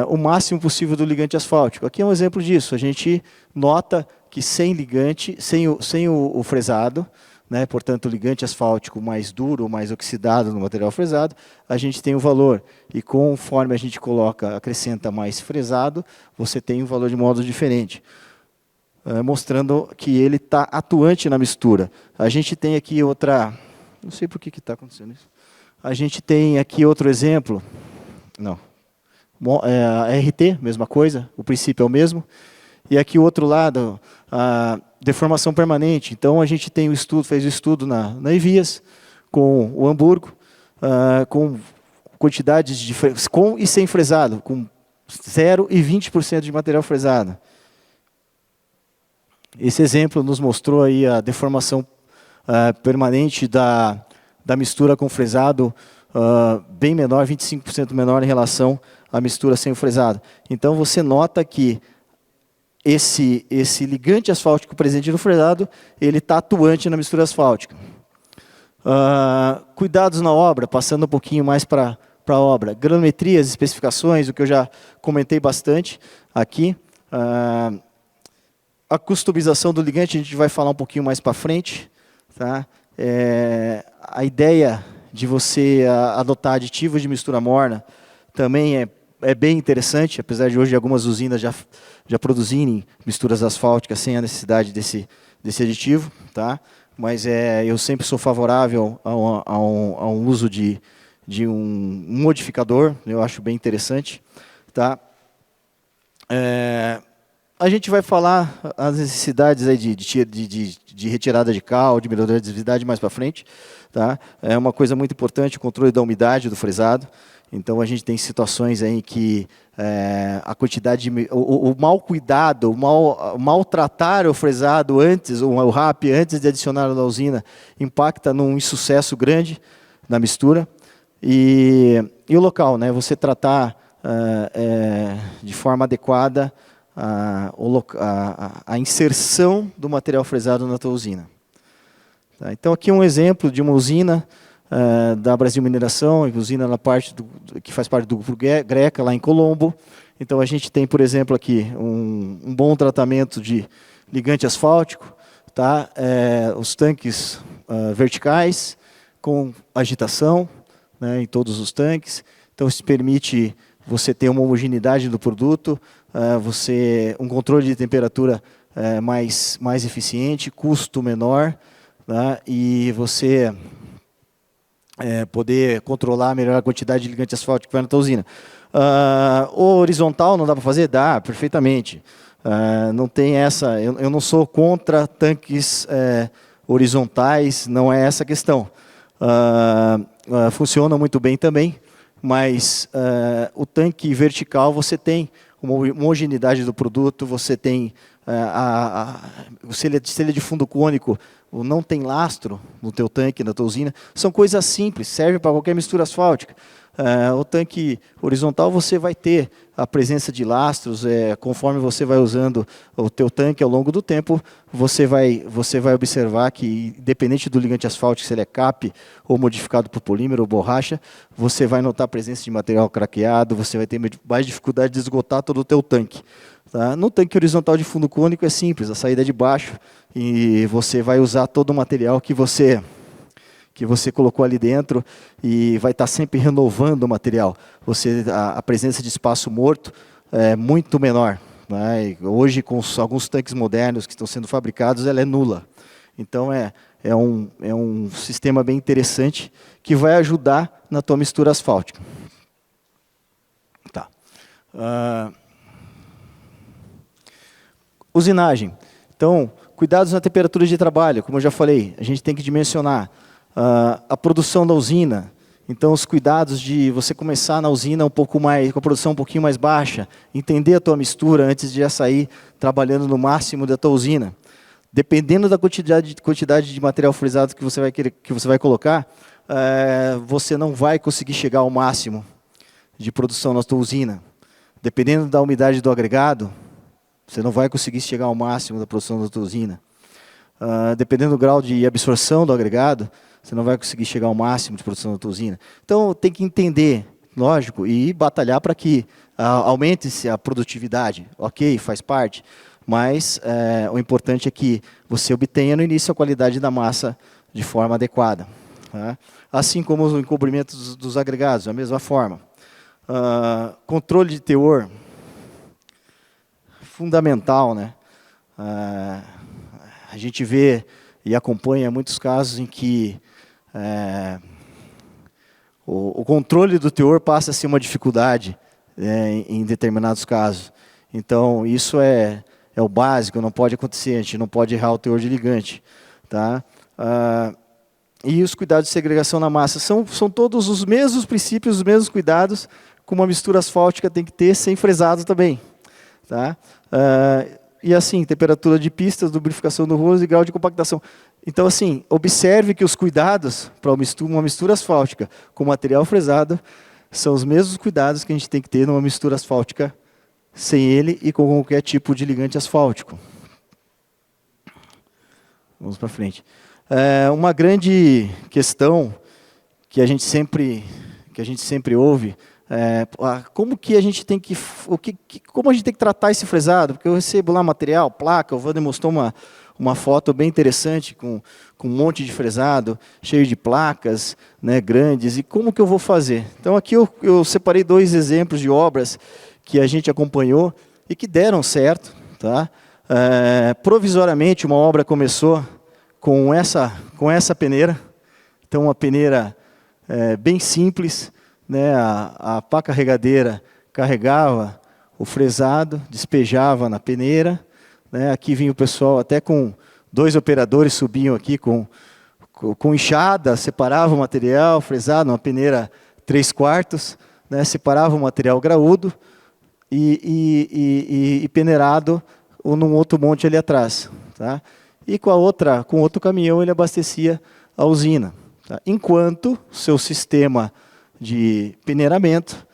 o máximo possível do ligante asfáltico. Aqui é um exemplo disso. A gente nota que sem ligante, sem o fresado, né, portanto, o ligante asfáltico mais duro, mais oxidado no material fresado, a gente tem o valor. E conforme a gente acrescenta mais fresado, você tem um valor de modo diferente. Mostrando que ele está atuante na mistura. A gente tem aqui outra... Não sei por que está acontecendo isso. A gente tem aqui outro exemplo. Não. A RT, mesma coisa, o princípio é o mesmo. E aqui o outro lado, a deformação permanente. Então, a gente tem fez o estudo na Evias, com o Hamburgo, com quantidades com e sem fresado, com 0 e 20% de material fresado. Esse exemplo nos mostrou aí a deformação permanente da mistura com fresado bem menor, 25% menor em relação à mistura sem o fresado. Então, você nota que esse ligante asfáltico presente no fresado, ele está atuante na mistura asfáltica. Cuidados na obra, passando um pouquinho mais para a obra. Granometrias, especificações, o que eu já comentei bastante aqui. A customização do ligante, a gente vai falar um pouquinho mais para frente. Tá? A ideia de você adotar aditivos de mistura morna também é bem interessante, apesar de hoje algumas usinas já produzirem misturas asfálticas sem a necessidade desse aditivo. Tá? Mas eu sempre sou favorável a um uso de um modificador, eu acho bem interessante. Tá? A gente vai falar as necessidades aí de retirada de cal, de melhoria de visibilidade mais para frente. Tá? É uma coisa muito importante, o controle da umidade do fresado. Então, a gente tem situações aí que a quantidade o mau cuidado, o maltratar o fresado antes, o RAP antes de adicionar na usina, impacta num insucesso grande na mistura. E o local, né? Você tratar de forma adequada a inserção do material fresado na tua usina. Tá? Então, aqui um exemplo de uma usina da Brasil Mineração, usina que faz parte do grupo Greca, lá em Colombo. Então, a gente tem, por exemplo, aqui um bom tratamento de ligante asfáltico, tá? Os tanques verticais, com agitação, né, em todos os tanques. Então, isso permite você ter uma homogeneidade do produto, um controle de temperatura mais eficiente, custo menor, tá? E você poder controlar melhor a quantidade de ligante asfáltico que vai na tua usina. O horizontal não dá para fazer? Dá, perfeitamente. Não tem essa, eu não sou contra tanques horizontais, não é essa a questão. Funciona muito bem também, mas o tanque vertical você tem uma homogeneidade do produto, você tem, se ele é de fundo cônico, não tem lastro no teu tanque, na tua usina, são coisas simples, serve para qualquer mistura asfáltica. O tanque horizontal você vai ter a presença de lastros, conforme você vai usando o teu tanque ao longo do tempo, você vai observar que, independente do ligante asfáltico, se ele é CAP ou modificado por polímero ou borracha, você vai notar a presença de material craqueado, você vai ter mais dificuldade de esgotar todo o teu tanque. Tá? No tanque horizontal de fundo cônico é simples, a saída é de baixo e você vai usar todo o material que você colocou ali dentro e vai estar sempre renovando o material. A presença de espaço morto é muito menor. Né? Hoje, com alguns tanques modernos que estão sendo fabricados, ela é nula. Então, é um sistema bem interessante que vai ajudar na tua mistura asfáltica. Tá. Usinagem. Então, cuidados na temperatura de trabalho, como eu já falei, a gente tem que dimensionar a produção da usina. Então, os cuidados de você começar na usina com a produção um pouquinho mais baixa, entender a tua mistura antes de já sair trabalhando no máximo da tua usina. Dependendo da quantidade de material frisado que você vai colocar, você não vai conseguir chegar ao máximo de produção na tua usina. Dependendo da umidade do agregado, você não vai conseguir chegar ao máximo da produção da tua usina. Dependendo do grau de absorção do agregado, você não vai conseguir chegar ao máximo de produção da tua usina. Então, tem que entender, lógico, e batalhar para que aumente-se a produtividade. Ok, faz parte, mas o importante é que você obtenha no início a qualidade da massa de forma adequada. Tá? Assim como os encobrimentos dos agregados, da mesma forma. Controle de teor, fundamental, né? A gente vê e acompanha muitos casos em que o controle do teor passa a ser uma dificuldade em determinados casos. Então, isso é o básico, não pode acontecer, a gente não pode errar o teor de ligante. Tá? E os cuidados de segregação na massa são todos os mesmos princípios, os mesmos cuidados que uma mistura asfáltica tem que ter sem fresado também. Tá? E assim, temperatura de pistas, lubrificação do rolo e grau de compactação. Então, assim, observe que os cuidados para uma mistura asfáltica com material fresado são os mesmos cuidados que a gente tem que ter numa mistura asfáltica sem ele e com qualquer tipo de ligante asfáltico. Vamos para frente. Uma grande questão que a gente sempre ouve como que a gente tem que como a gente tem que tratar esse fresado, porque eu recebo lá material, placa, o Wander mostrou uma foto bem interessante com um monte de fresado, cheio de placas, né, grandes, e como que eu vou fazer? Então aqui eu separei 2 exemplos de obras que a gente acompanhou e que deram certo. Tá? Provisoriamente uma obra começou com essa peneira, então uma peneira bem simples, né, a pá carregadeira carregava o fresado, despejava na peneira, né, aqui vinha o pessoal até com 2 operadores, subiam aqui com enxada, separava o material fresado, uma peneira 3/4, né, separava o material graúdo e peneirado num outro monte ali atrás. Tá? E com outro caminhão ele abastecia a usina. Tá? Enquanto o seu sistema de peneiramento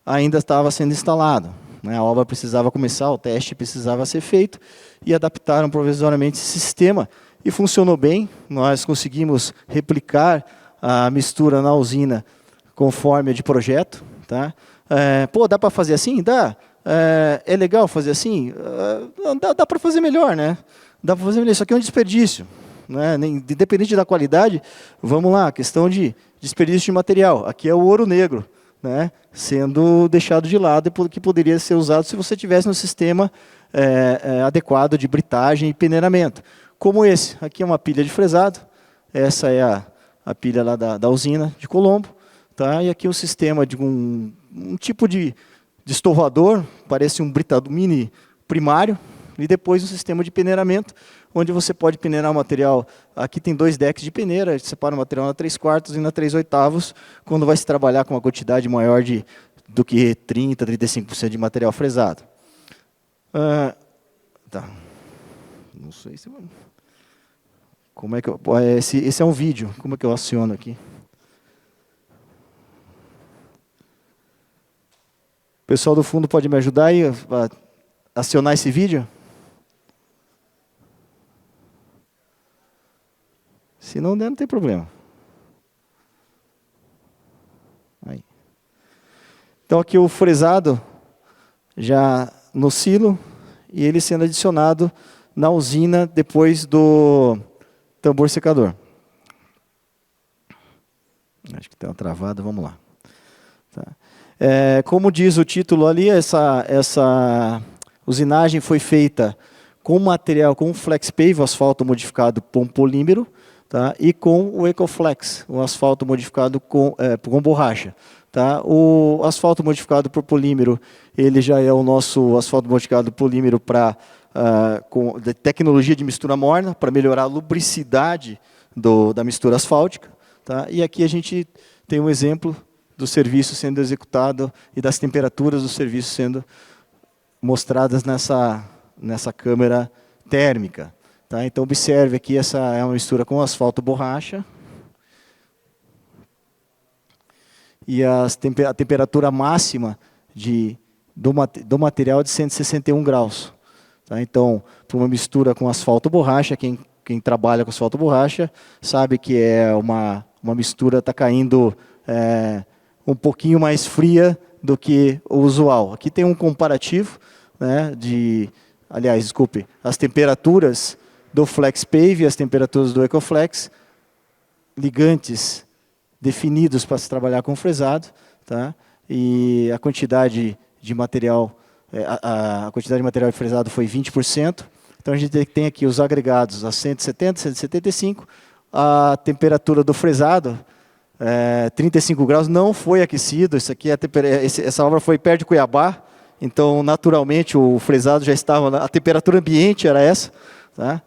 ainda estava sendo instalado. Né? A obra precisava começar, o teste precisava ser feito, e adaptaram provisoriamente esse sistema, e funcionou bem. Nós conseguimos replicar a mistura na usina conforme de projeto. Tá? Dá para fazer assim? Dá. É legal fazer assim? Dá para fazer melhor, né? Dá para fazer melhor, isso aqui é um desperdício. Né? Independente da qualidade, vamos lá, questão de desperdício de material. Aqui é o ouro negro, né? Sendo deixado de lado, que poderia ser usado se você tivesse um sistema adequado de britagem e peneiramento. Como esse, aqui é uma pilha de fresado, essa é a pilha lá da usina de Colombo, tá? E aqui o sistema de um tipo de estorvador, parece um britador mini primário, e depois um sistema de peneiramento, onde você pode peneirar o material. Aqui tem 2 decks de peneira, separa o material na 3/4 e na 3/8, quando vai se trabalhar com uma quantidade maior do que 30%, 35% de material fresado. Tá. Não sei se... Como é que esse é um vídeo, como é que eu aciono aqui? O pessoal do fundo pode me ajudar aí a acionar esse vídeo? Se não der, não tem problema. Aí. Então aqui o fresado já no silo e ele sendo adicionado na usina depois do tambor secador. Acho que tem uma travada, vamos lá. Tá. Como diz o título ali, essa usinagem foi feita com material, com FlexPave, o asfalto modificado com polímero, tá? E com o EcoFlex, o asfalto modificado com borracha. Tá? O asfalto modificado por polímero, ele já é o nosso asfalto modificado por polímero com tecnologia de mistura morna, para melhorar a lubricidade da mistura asfáltica. Tá? E aqui a gente tem um exemplo do serviço sendo executado e das temperaturas do serviço sendo mostradas nessa câmera térmica. Tá? Então, observe aqui, essa é uma mistura com asfalto borracha. E a temperatura máxima do material é de 161 graus. Tá? Então, para uma mistura com asfalto borracha, quem trabalha com asfalto borracha sabe que é uma mistura está caindo um pouquinho mais fria do que o usual. Aqui tem um comparativo, né, aliás, desculpe, as temperaturas do FlexPave e as temperaturas do EcoFlex, ligantes definidos para se trabalhar com fresado, tá? E a quantidade de material, a quantidade de material fresado foi 20%. Então a gente tem aqui os agregados a 170, 175, a temperatura do fresado 35 graus, não foi aquecido. Isso aqui essa obra foi perto de Cuiabá, então naturalmente o fresado já estava, a temperatura ambiente era essa, tá?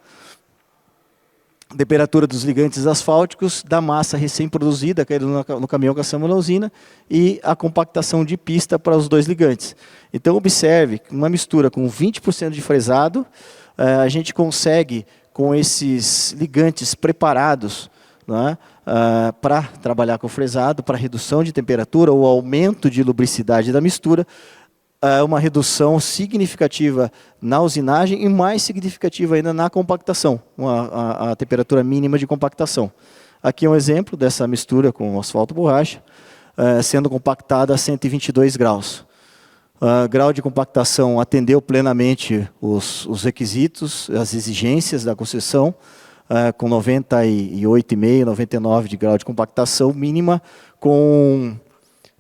Temperatura dos ligantes asfálticos, da massa recém-produzida, caída no caminhão que assamos na usina, e a compactação de pista para os 2 ligantes. Então, observe, uma mistura com 20% de fresado, a gente consegue, com esses ligantes preparados, né, para trabalhar com fresado, para redução de temperatura ou aumento de lubricidade da mistura, uma redução significativa na usinagem e mais significativa ainda na compactação, a temperatura mínima de compactação. Aqui é um exemplo dessa mistura com asfalto borracha, sendo compactada a 122 graus. Grau de compactação atendeu plenamente os requisitos, as exigências da concessão, com 98,5, 99 de grau de compactação mínima, com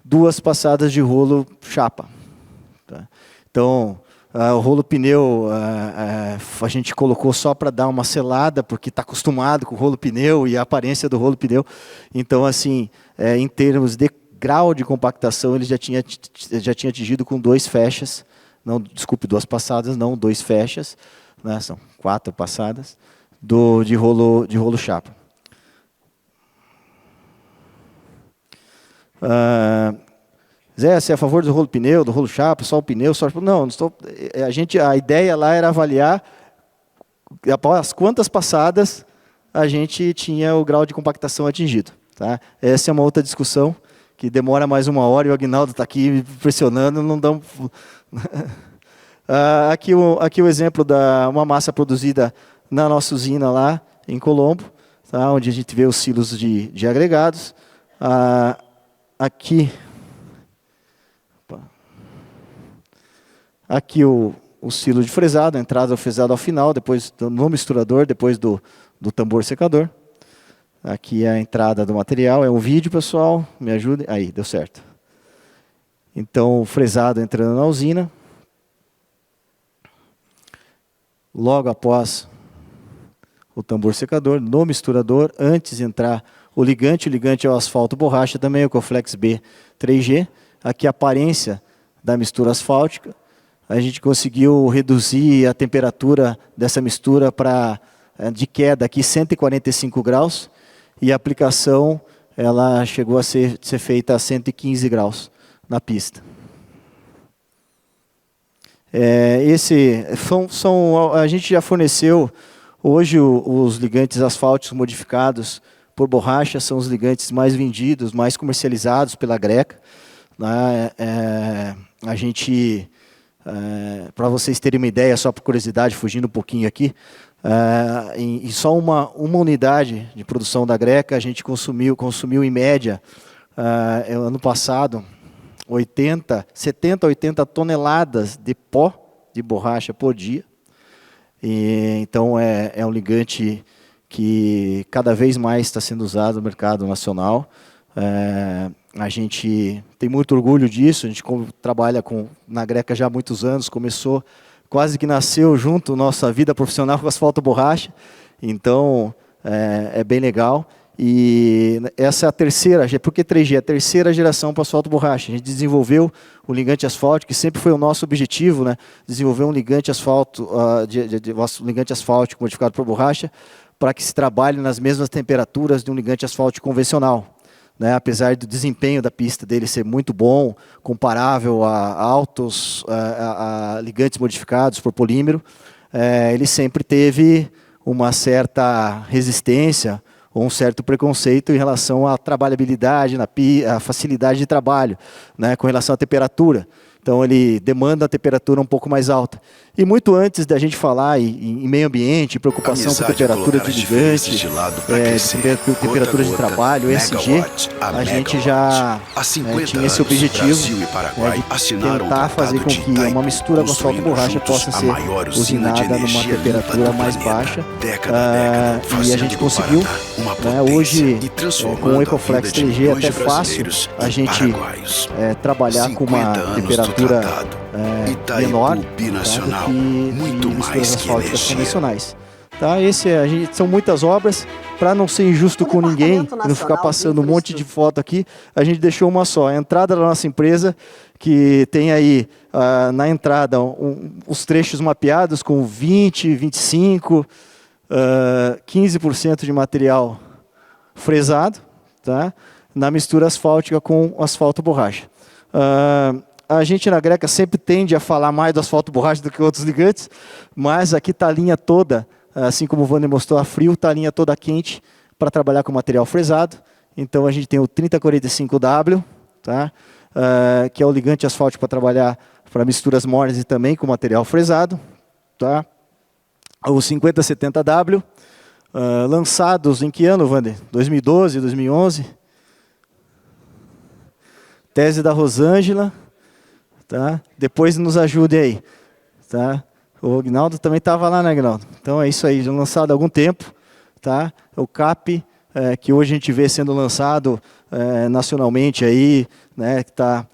2 passadas de rolo chapa. Tá? Então, o rolo pneu a gente colocou só para dar uma selada, porque está acostumado com o rolo pneu e a aparência do rolo pneu. Então, assim, em termos de grau de compactação, ele já tinha atingido com 2 fechas, não, desculpe, 2 passadas, não 2 fechas, né, são 4 passadas, de rolo chapa. Zé, você é a favor do rolo pneu, do rolo chapa, só o pneu? Não, a ideia lá era avaliar após quantas passadas a gente tinha o grau de compactação atingido. Tá? Essa é uma outra discussão que demora mais 1 hora e o Aguinaldo está aqui pressionando, não dá. Aqui o exemplo da uma massa produzida na nossa usina lá em Colombo, tá? Onde a gente vê os silos de agregados. Aqui o silo de fresado, a entrada do fresado ao final, depois no misturador, depois do tambor secador. Aqui é a entrada do material, é um vídeo, pessoal, me ajudem. Aí, deu certo. Então, o fresado entrando na usina. Logo após o tambor secador, no misturador, antes de entrar o ligante é o asfalto borracha também, o Coflex B 3G. Aqui a aparência da mistura asfáltica. A gente conseguiu reduzir a temperatura dessa mistura de queda aqui 145 graus. E a aplicação ela chegou a ser feita a 115 graus na pista. A gente já forneceu, hoje os ligantes asfálticos modificados por borracha são os ligantes mais vendidos, mais comercializados pela Greca. A gente, para vocês terem uma ideia, só por curiosidade, fugindo um pouquinho aqui, em só uma unidade de produção da Greca, a gente consumiu em média, ano passado, 70 a 80 toneladas de pó de borracha por dia. Então, é um ligante que cada vez mais está sendo usado no mercado nacional. A gente tem muito orgulho disso, a gente trabalha na Greca já há muitos anos, quase que nasceu junto nossa vida profissional com asfalto borracha, então é bem legal. E essa é a terceira, por que 3G? A terceira geração para asfalto borracha. A gente desenvolveu o ligante asfáltico, que sempre foi o nosso objetivo, né? Desenvolver um ligante ligante asfáltico modificado por borracha, para que se trabalhe nas mesmas temperaturas de um ligante asfáltico convencional. Né? Apesar do desempenho da pista dele ser muito bom, comparável a ligantes modificados por polímero, ele sempre teve uma certa resistência ou um certo preconceito em relação à trabalhabilidade, à facilidade de trabalho, né, com relação à temperatura. Então, ele demanda a temperatura um pouco mais alta. E muito antes da gente falar em meio ambiente, preocupação com temperatura de ligante, temperatura de trabalho, ESG, a gente já tinha esse objetivo, de tentar fazer com que uma mistura com asfalto borracha possa ser usinada numa temperatura mais baixa. E a gente conseguiu. Hoje, com o Ecoflex 3G, é até fácil a gente trabalhar com uma temperatura menor do que misturas asfálticas convencionais. Tá? São muitas obras. Para não ser injusto com ninguém, não ficar passando um monte de foto aqui, a gente deixou uma só. A entrada da nossa empresa, que tem aí na entrada os trechos mapeados com 20, 25, 15% de material fresado, tá? Na mistura asfáltica com asfalto borracha. A gente na Greca sempre tende a falar mais do asfalto borracha do que outros ligantes, mas aqui está a linha toda, assim como o Wander mostrou, a frio, está a linha toda quente para trabalhar com material fresado. Então a gente tem o 3045W, tá? Que é o ligante asfáltico para trabalhar para misturas mornas e também com material fresado. Tá? O 5070W, lançados em que ano, Wander? 2012, 2011? Tese da Rosângela. Tá? Depois nos ajude aí. Tá? O Agnaldo também estava lá, né, Agnaldo? Então é isso aí, já lançado há algum tempo. Tá? O CAP, que hoje a gente vê sendo lançado nacionalmente aí, né, que está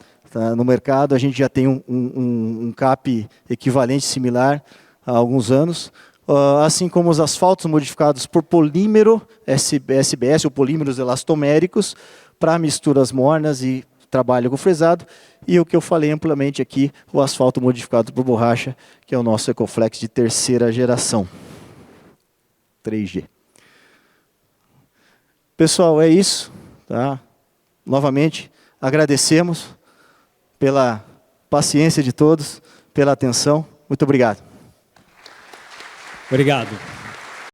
no mercado, a gente já tem um CAP equivalente, similar, há alguns anos. Assim como os asfaltos modificados por polímero, SBS, ou polímeros elastoméricos, para misturas mornas e trabalho com fresado. E o que eu falei amplamente aqui, o asfalto modificado por borracha, que é o nosso Ecoflex de terceira geração. 3G. Pessoal, é isso. Tá? Novamente, agradecemos pela paciência de todos, pela atenção. Muito obrigado. Obrigado.